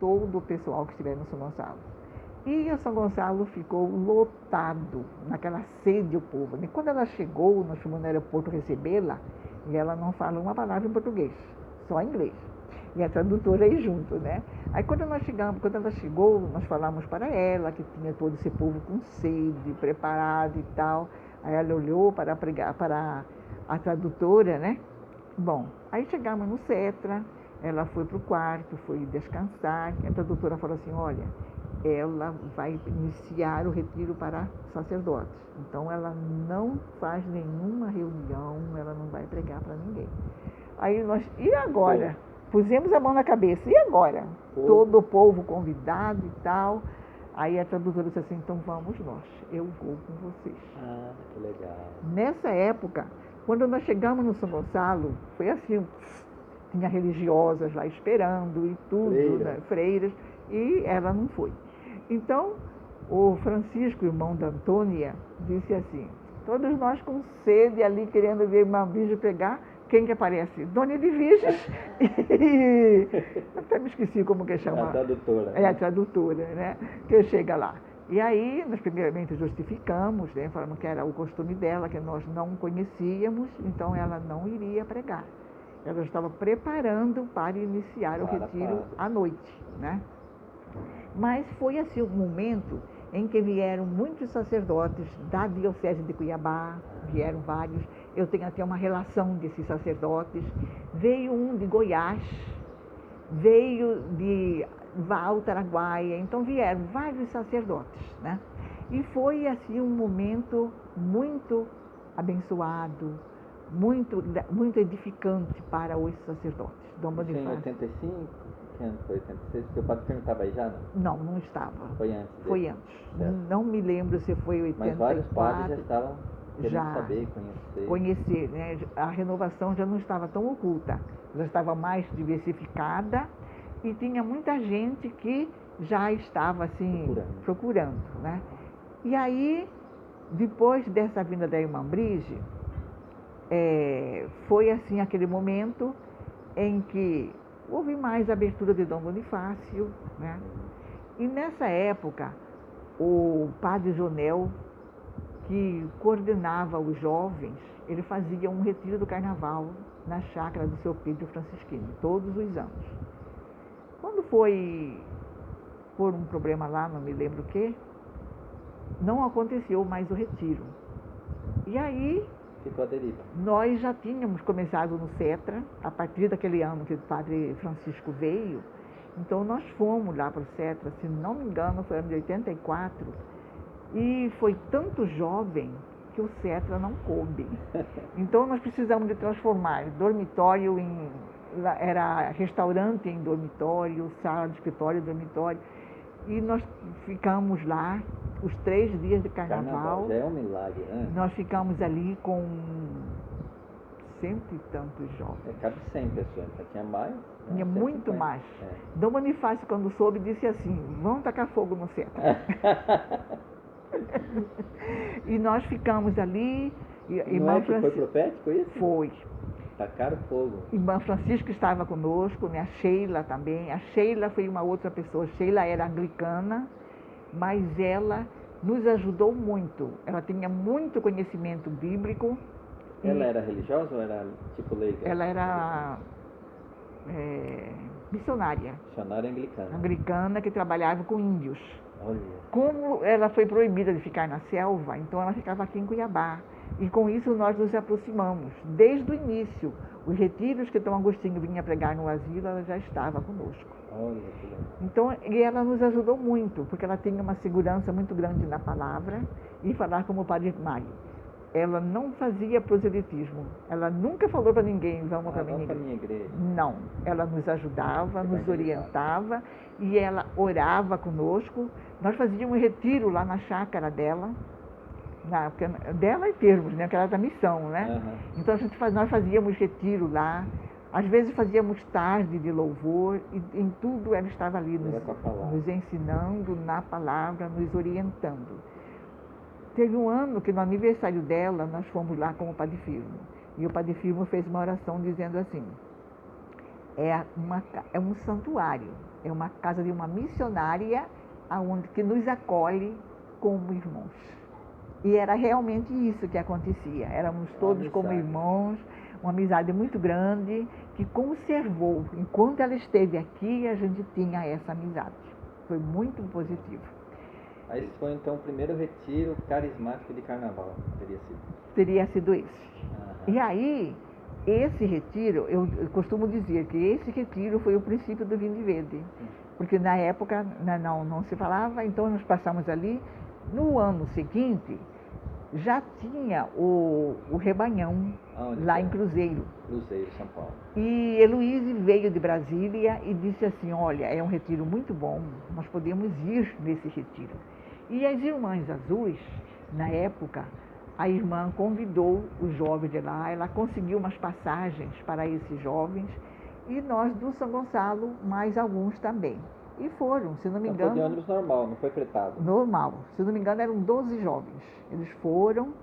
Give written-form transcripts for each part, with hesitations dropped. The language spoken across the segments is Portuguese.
todo o pessoal que estiver no São Gonçalo. E o São Gonçalo ficou lotado, naquela sede o povo. E quando ela chegou, nós fomos no aeroporto recebê-la, e ela não fala uma palavra em português, só em inglês. E a tradutora aí junto, né? Aí quando ela chegou, nós falamos para ela que tinha todo esse povo com sede, preparado e tal. Aí ela olhou para a tradutora, né? Bom, aí chegamos no Cetra, ela foi para o quarto, foi descansar. A tradutora falou assim, olha, ela vai iniciar o retiro para sacerdotes. Então ela não faz nenhuma reunião, ela não vai pregar para ninguém. Aí nós, e agora? Pusemos a mão na cabeça, e agora? Todo o povo convidado e tal. Aí a tradutora disse assim, então vamos nós, eu vou com vocês. Ah, que legal. Nessa época, quando nós chegamos no São Gonçalo, foi assim, tinha religiosas lá esperando e tudo, né? Freiras, e ela não foi. Então, o Francisco, irmão da Antônia, disse assim, todos nós com sede ali, querendo ver uma virgem pregar, quem que aparece? Dona Edviges. Até me esqueci como que chama. A tradutora. É a tradutora, né? Que chega lá. E aí, nós primeiramente justificamos, né? Falamos que era o costume dela, que nós não conhecíamos, então ela não iria pregar. Ela estava preparando para iniciar o retiro à noite, né? Mas foi assim um momento em que vieram muitos sacerdotes da Diocese de Cuiabá, vieram vários, eu tenho até uma relação desses sacerdotes, veio um de Goiás, veio de Alto Araguaia, então vieram vários sacerdotes, né? E foi assim um momento muito abençoado, muito edificante para os sacerdotes. Dom Bonifácio. Em 85? Que ano foi? 86? Porque o Padre Firmo estava aí já, não? Não estava. Foi antes dele. Foi antes. Certo. Não me lembro se foi 84. Mas vários padres já estavam querendo saber, conhecer, né? A renovação já não estava tão oculta, já estava mais diversificada e tinha muita gente que já estava assim procurando, né? E aí, depois dessa vinda da irmã Brige, foi assim aquele momento em que houve mais abertura de Dom Bonifácio, né? E nessa época, o padre Jonel, que coordenava os jovens, ele fazia um retiro do carnaval na chácara do seu Pedro Francisquino, todos os anos. Quando foi por um problema lá, não me lembro o quê, não aconteceu mais o retiro. E aí, ficou a deriva. Nós já tínhamos começado no Cetra, a partir daquele ano que o padre Francisco veio, então nós fomos lá para o Cetra, se não me engano, foi ano de 84, e foi tanto jovem que o Cetra não coube. Então nós precisamos de transformar dormitório era restaurante em dormitório, sala de escritório em dormitório, e nós ficamos lá os 3 dias de carnaval. Já é um milagre, né? Nós ficamos ali com 100 e tantos jovens. Cabe 100 pessoas, então tinha mais? Tinha muito mais. Dom Bonifácio, quando soube, disse assim, vamos tacar fogo no Cetra. E nós ficamos ali. Não foi profético isso? Foi. Tacaram fogo. Irmã Francisco estava conosco, né? A Sheila também. A Sheila foi uma outra pessoa. Sheila era anglicana, mas ela nos ajudou muito. Ela tinha muito conhecimento bíblico. Ela era religiosa ou era tipo leiga? Ela era missionária. Missionária anglicana. Anglicana que trabalhava com índios. Olha. Como ela foi proibida de ficar na selva, então ela ficava aqui em Cuiabá. E com isso nós nos aproximamos. Desde o início, os retiros que Dom Agostinho vinha pregar no asilo, ela já estava conosco. Olha que legal. Então, e ela nos ajudou muito, porque ela tinha uma segurança muito grande na palavra e falar como o Padre Mário. Ela não fazia proselitismo. Ela nunca falou para ninguém, vamos para a minha igreja. Não. Ela nos ajudava, nos orientava e ela orava conosco. Nós fazíamos um retiro lá na chácara dela, dela e termos, né? Que era da missão, né? Uhum. Então nós fazíamos retiro lá. Às vezes fazíamos tarde de louvor e em tudo ela estava ali nos ensinando na palavra, nos orientando. Teve um ano que no aniversário dela nós fomos lá com o Padre Firmo. E o Padre Firmo fez uma oração dizendo assim, é um santuário, É uma casa de uma missionária que nos acolhe como irmãos. E era realmente isso que acontecia. Éramos todos como irmãos, uma amizade muito grande que conservou. Enquanto ela esteve aqui, a gente tinha essa amizade. Foi muito positivo. Aí foi então o primeiro retiro carismático de carnaval, teria sido? Teria sido esse. E aí, esse retiro, eu costumo dizer que esse retiro foi o princípio do Vinho de Verde. Porque na época não se falava, então nós passamos ali. No ano seguinte, já tinha o rebanhão lá em Cruzeiro. Cruzeiro, São Paulo. E Heloíse veio de Brasília e disse assim, olha, é um retiro muito bom, nós podemos ir nesse retiro. E as Irmãs Azuis, na época, a irmã convidou os jovens de lá, ela conseguiu umas passagens para esses jovens, e nós do São Gonçalo, mais alguns também. E foram, se não me engano... Foi de ônibus normal, não foi fretado? Normal. Se não me engano, eram 12 jovens. Eles foram,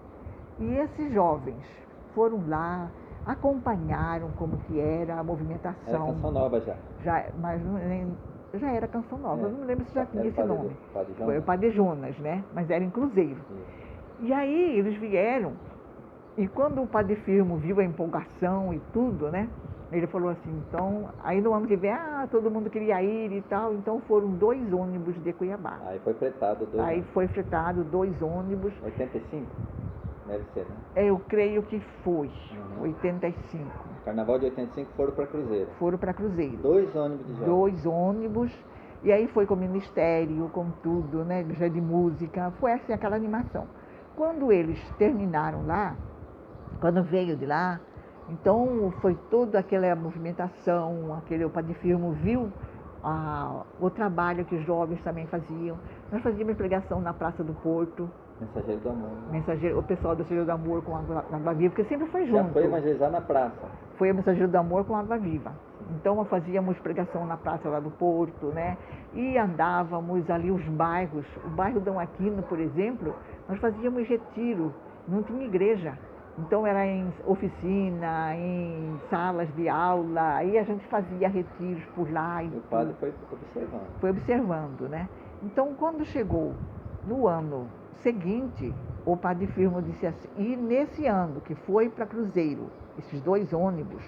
e esses jovens foram lá, acompanharam como que era a movimentação. Era Canção Nova já? Mas já era Canção Nova. Eu não me lembro se já tinha esse nome. Foi o Padre Jonas, né? Mas era em Cruzeiro. E aí eles vieram, e quando o Padre Firmo viu a empolgação e tudo, né? Ele falou assim, então, aí no ano que vem, todo mundo queria ir e tal, então foram 2 ônibus de Cuiabá. Aí foi fretado 2 Aí foi fretado 2 ônibus. 85? Deve ser, né? Eu creio que foi, 85. Carnaval de 85 foram para Cruzeiro? Foram para Cruzeiro. 2 ônibus de jovens? 2 ônibus, e aí foi com o ministério, com tudo, né, já de música, foi assim, aquela animação. Quando eles terminaram lá, quando veio de lá, então foi toda aquela movimentação, o Padre Firmo viu o trabalho que os jovens também faziam. Nós fazíamos pregação na Praça do Porto. Mensageiro do Amor. O pessoal do Mensageiro do Amor com Água Viva, porque sempre foi junto. Já foi evangelizar na praça? Foi o Mensageiro do Amor com Água Viva. Então nós fazíamos pregação na Praça lá do Porto, né? E andávamos ali os bairros. O bairro Dom Aquino, por exemplo, nós fazíamos retiro, não tinha igreja. Então era em oficina, em salas de aula, aí a gente fazia retiros por lá. E o padre foi observando. Foi observando, né? Então quando chegou no ano seguinte, o Padre Firmo disse assim, e nesse ano que foi para Cruzeiro, esses 2 ônibus,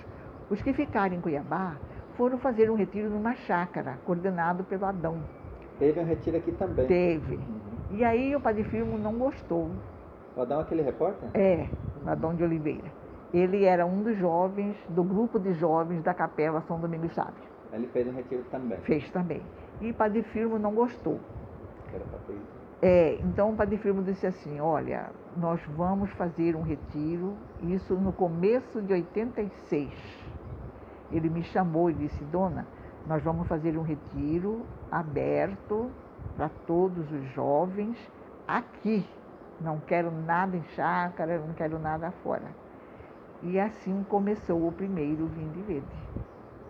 os que ficaram em Cuiabá foram fazer um retiro numa chácara, coordenado pelo Adão. Teve um retiro aqui também? Teve. E aí o Padre Firmo não gostou. O Adão é aquele repórter? É, Adão de Oliveira. Ele era um dos jovens, do grupo de jovens da Capela São Domingos Sábio. Ele fez um retiro também? Fez também. E o Padre Firmo não gostou. Era para ter isso? Então o Padre Firmo disse assim, olha, nós vamos fazer um retiro, isso no começo de 86. Ele me chamou e disse, dona, nós vamos fazer um retiro aberto para todos os jovens aqui. Não quero nada em chácara, não quero nada fora. E assim começou o primeiro Vinho de Verde.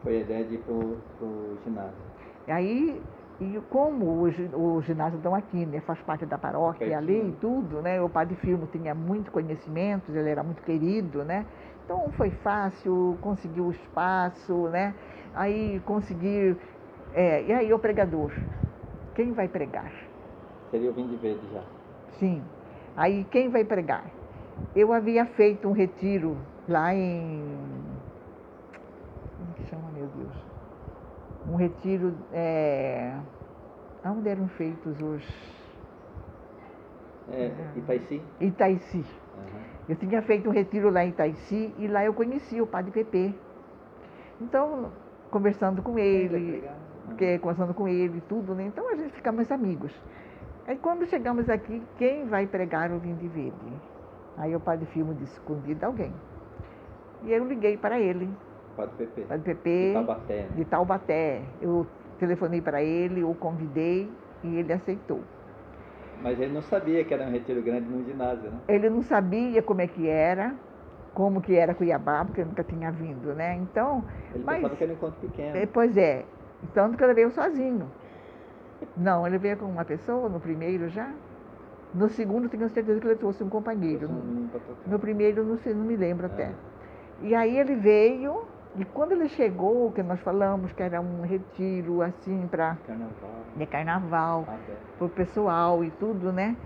Foi a ideia de ir para o ginásio. Aí, e como o ginásio Dom Aquino, né, faz parte da paróquia ali e tudo, né? O Padre Firmo tinha muito conhecimento, ele era muito querido, né? Então foi fácil, conseguiu o espaço, né? Aí conseguir... e aí o pregador, quem vai pregar? Seria o Vinho de Verde já? Sim. Aí quem vai pregar? Eu havia feito um retiro lá em... Como que chama, meu Deus? Um retiro... Onde eram feitos os... Itaici? Itaici. Uhum. Eu tinha feito um retiro lá em Itaici e lá eu conheci o Padre Pepe. Então, conversando com ele, conversando com ele e tudo, né? Então a gente ficamos amigos. Aí quando chegamos aqui, quem vai pregar o Vinho de Verde? Aí o Padre Firmo disse, convida alguém. E eu liguei para ele. Padre Pepe? Padre Pepe. De Taubaté. Né? De Taubaté. Eu telefonei para ele, o convidei e ele aceitou. Mas ele não sabia que era um retiro grande num ginásio, né? Ele não sabia como que era Cuiabá, porque eu nunca tinha vindo, né? Então... Ele pensava que era um encontro pequeno. Pois é. Tanto que ele veio sozinho. Não, ele veio com uma pessoa no primeiro já. No segundo, tenho certeza que ele trouxe um companheiro. No primeiro, não me lembro até. E aí ele veio E quando ele chegou, que nós falamos que era um retiro assim Carnaval. de carnaval, Aberto. para o pessoal e tudo, né?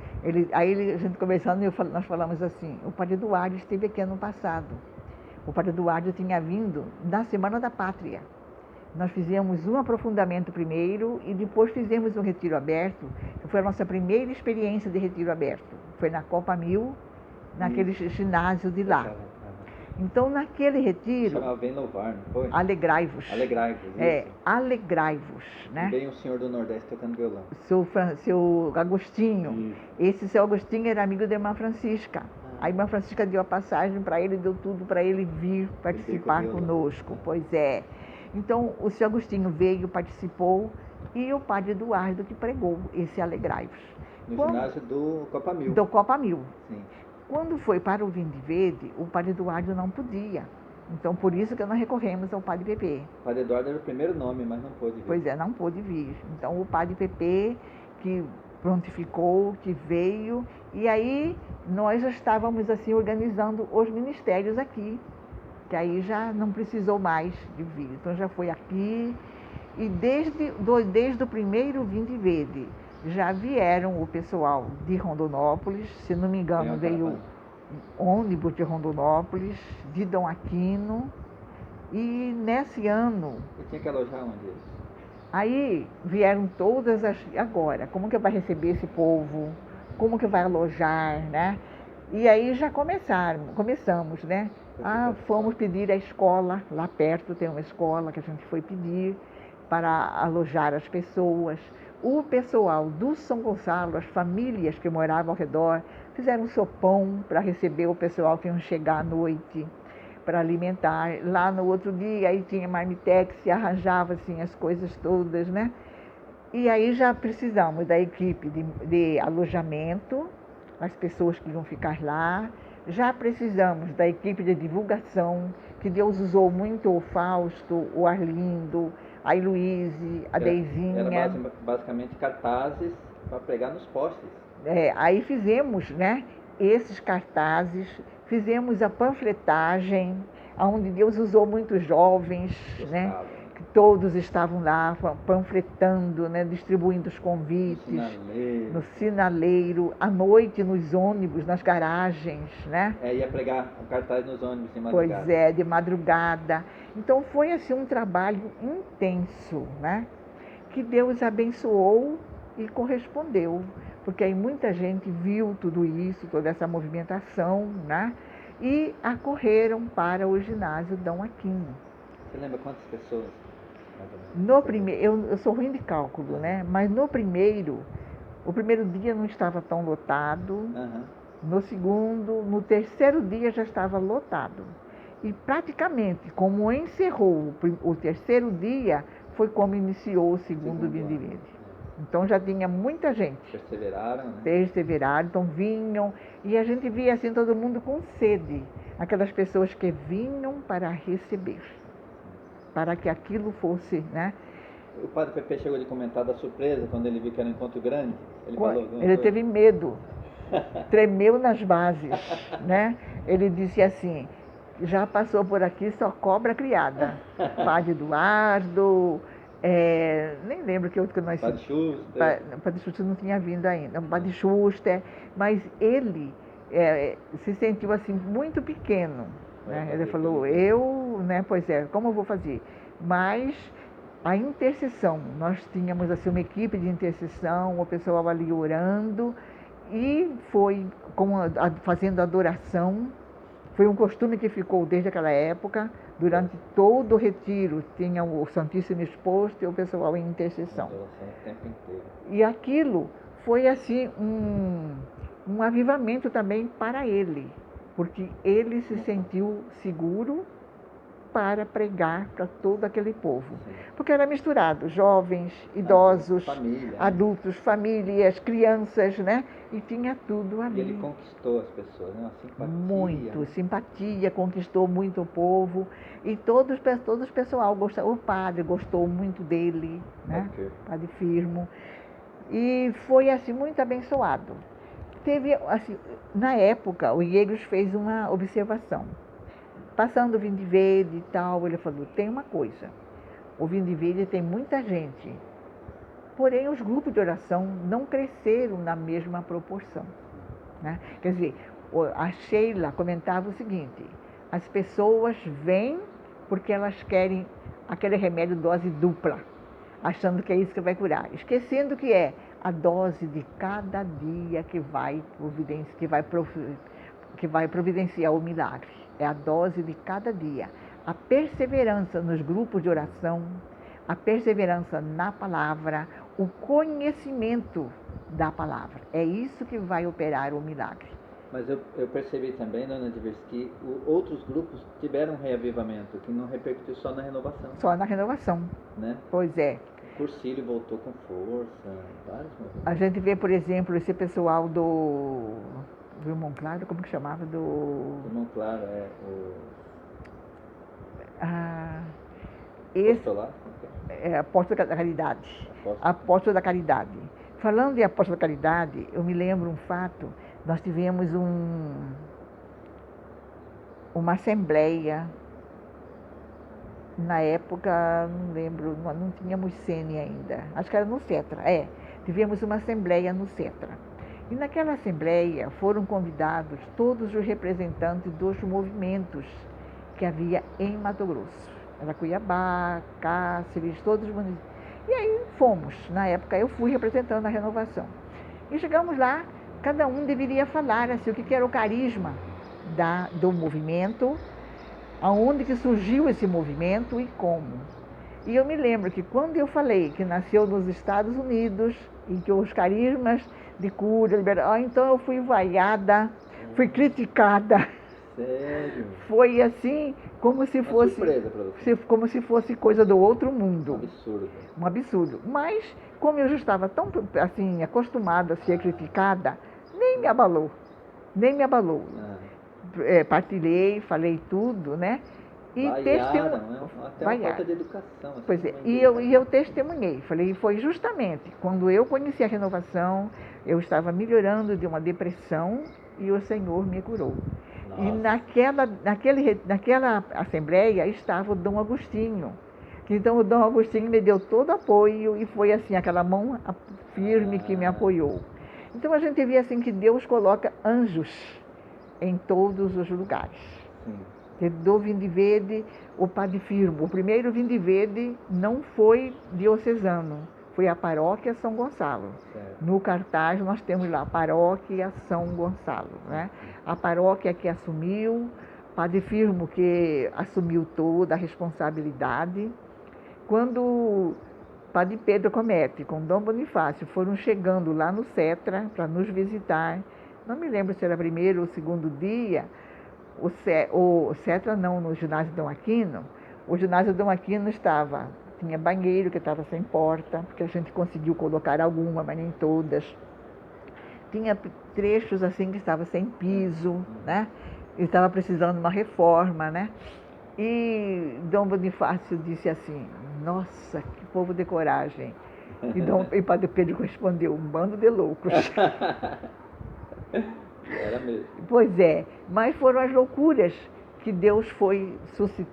A gente conversando, nós falamos assim, o Padre Eduardo esteve aqui ano passado. O Padre Eduardo tinha vindo na Semana da Pátria. Nós fizemos um aprofundamento primeiro e depois fizemos um retiro aberto. Foi a nossa primeira experiência de retiro aberto. Foi na Copa 1000, naquele ginásio de lá. Então, naquele retiro... Chamava Vem Louvar, não foi? Alegrai-vos. Alegrai-vos, isso. Alegrai-vos, né? E veio um senhor do Nordeste tocando violão. Seu Agostinho. Isso. Esse seu Agostinho era amigo da irmã Francisca. A irmã Francisca deu a passagem para ele, deu tudo para ele vir participar conosco. Pois é. Então, o seu Agostinho veio, participou, e o Padre Eduardo que pregou esse Alegrai-vos. No ginásio do Copa 1000. Do Copa 1000. Sim. Quando foi para o Vinde Verde, o Padre Eduardo não podia. Então, por isso que nós recorremos ao Padre Pepe. O Padre Eduardo era o primeiro nome, mas não pôde vir. Pois é, não pôde vir. Então, o Padre Pepe, que prontificou, que veio, e aí nós já estávamos assim organizando os ministérios aqui, que aí já não precisou mais de vir. Então, já foi aqui, e desde o primeiro Vinde Verde, já vieram o pessoal de Rondonópolis, se não me engano, veio ônibus de Rondonópolis, de Dom Aquino, e nesse ano... E tinha que alojar onde? Aí vieram todas as... Agora, como que vai receber esse povo? Como que vai alojar, né? E aí já começamos, né? Fomos pedir a escola, lá perto tem uma escola que a gente foi pedir para alojar as pessoas. O pessoal do São Gonçalo, as famílias que moravam ao redor, fizeram um sopão para receber o pessoal que iam chegar à noite, para alimentar. Lá no outro dia, aí tinha marmitex, se arranjava assim, as coisas todas, né? E aí já precisamos da equipe de alojamento, as pessoas que iam ficar lá. Já precisamos da equipe de divulgação, que Deus usou muito o Fausto, o Arlindo, a Heloíse, a Deizinha. Era basicamente cartazes para pregar nos postes. Aí fizemos, né, esses cartazes, fizemos a panfletagem, onde Deus usou muitos jovens, né, que todos estavam lá panfletando, né, distribuindo os convites, no sinaleiro, à noite nos ônibus, nas garagens, né? Ia pregar um cartaz nos ônibus de madrugada. Pois é, de madrugada. Então foi assim um trabalho intenso, né? Que Deus abençoou e correspondeu, porque aí muita gente viu tudo isso, toda essa movimentação, né? E acorreram para o ginásio Dom Aquino. Você lembra quantas pessoas? No primeiro, eu sou ruim de cálculo, né? Mas o primeiro dia não estava tão lotado. No segundo, no terceiro dia já estava lotado. E praticamente, como encerrou o terceiro dia, foi como iniciou o segundo Vinde Verde. Então já tinha muita gente. Perseveraram, né? Perseveraram, então vinham. E a gente via assim todo mundo com sede. Aquelas pessoas que vinham para receber. Para que aquilo fosse, né? O Padre Pepe chegou de comentar da surpresa quando ele viu que era um encontro grande. Ele teve medo, tremeu nas bases, né? Ele disse assim, já passou por aqui só cobra criada. Padre Eduardo, nem lembro que outro que nós... Padre Schuster. Padre Schuster não tinha vindo ainda, Padre Schuster, mas ele se sentiu assim muito pequeno. Né? Ele falou, né, pois é, como eu vou fazer? Mas a intercessão, nós tínhamos assim uma equipe de intercessão, o pessoal ali orando, e foi fazendo adoração. Foi um costume que ficou desde aquela época, durante todo o retiro tinha o Santíssimo exposto e o pessoal em intercessão. O tempo inteiro. E aquilo foi assim um avivamento também para ele, porque ele se sentiu seguro para pregar para todo aquele povo. Porque era misturado, jovens, idosos, adultos, famílias, crianças, né? E tinha tudo ali. E ele conquistou as pessoas, né? Uma simpatia. Muito, simpatia, conquistou muito o povo. E todos o pessoal gostou, o padre gostou muito dele, né? Padre Firmo. E foi assim muito abençoado. Teve, assim, na época, o Iegros fez uma observação. passando o Vinde Verde e tal, ele falou, tem uma coisa, o Vinde Verde tem muita gente, porém os grupos de oração não cresceram na mesma proporção. Né? Quer dizer, a Sheila comentava o seguinte, as pessoas vêm porque elas querem aquele remédio dose dupla, achando que é isso que vai curar, esquecendo que é a dose de cada dia que vai providenciar o milagre. É a dose de cada dia. A perseverança nos grupos de oração, a perseverança na palavra, o conhecimento da palavra. É isso que vai operar o milagre. Mas eu percebi também, dona Divers, que outros grupos tiveram um reavivamento, que não repercutiu só na renovação. Só na renovação. Né? Pois é. O Cursilho voltou com força, vários movimentos. A gente vê, por exemplo, esse pessoal do Irmão Claro, como que chamava? Irmão Claro, Apóstolo da Caridade. Apóstolo da Caridade. Falando em Apóstolo da Caridade, eu me lembro um fato, nós tivemos uma assembleia, na época, não lembro, não tínhamos Sene ainda, acho que era no Cetra, tivemos uma assembleia no Cetra. E naquela assembleia foram convidados todos os representantes dos movimentos que havia em Mato Grosso. Era Cuiabá, Cáceres, todos os municípios. E aí fomos, na época eu fui representando a renovação. E chegamos lá, cada um deveria falar assim, o que era o carisma do movimento, aonde que surgiu esse movimento e como. E eu me lembro que quando eu falei que nasceu nos Estados Unidos e que os carismas de cura, liberação, então eu fui vaiada, fui criticada. Sério? Foi assim, como se fosse, como se fosse coisa do outro mundo. Um absurdo. Um absurdo. Mas, como eu já estava tão assim, acostumada a ser criticada, nem me abalou. Nem me abalou. Partilhei, falei tudo, né? E testemunhei. Até uma falta de educação. Assim, pois é, e eu testemunhei. Falei, foi justamente quando eu conheci a renovação, eu estava melhorando de uma depressão e o Senhor me curou. Nossa. E naquela assembleia estava o Dom Agostinho. Então o Dom Agostinho me deu todo apoio e foi assim, aquela mão firme que me apoiou. Então a gente vê assim que Deus coloca anjos em todos os lugares. Do Vinde Verde, o Padre Firmo. O primeiro Vinde Verde não foi diocesano, foi a paróquia São Gonçalo. Certo. No cartaz nós temos lá a paróquia São Gonçalo. Né? A paróquia que assumiu, Padre Firmo que assumiu toda a responsabilidade. Quando Padre Pedro Comete, com Dom Bonifácio, foram chegando lá no Cetra para nos visitar, não me lembro se era primeiro ou segundo dia, o Cetra não, no ginásio Dom Aquino, o ginásio Dom Aquino tinha banheiro que estava sem porta, porque a gente conseguiu colocar alguma, mas nem todas. Tinha trechos assim que estavam sem piso, né? E estava precisando de uma reforma, né? E Dom Bonifácio disse assim, nossa, que povo de coragem. E Padre Pedro respondeu, um bando de loucos. Era mesmo. Pois é, mas foram as loucuras que Deus foi suscitando.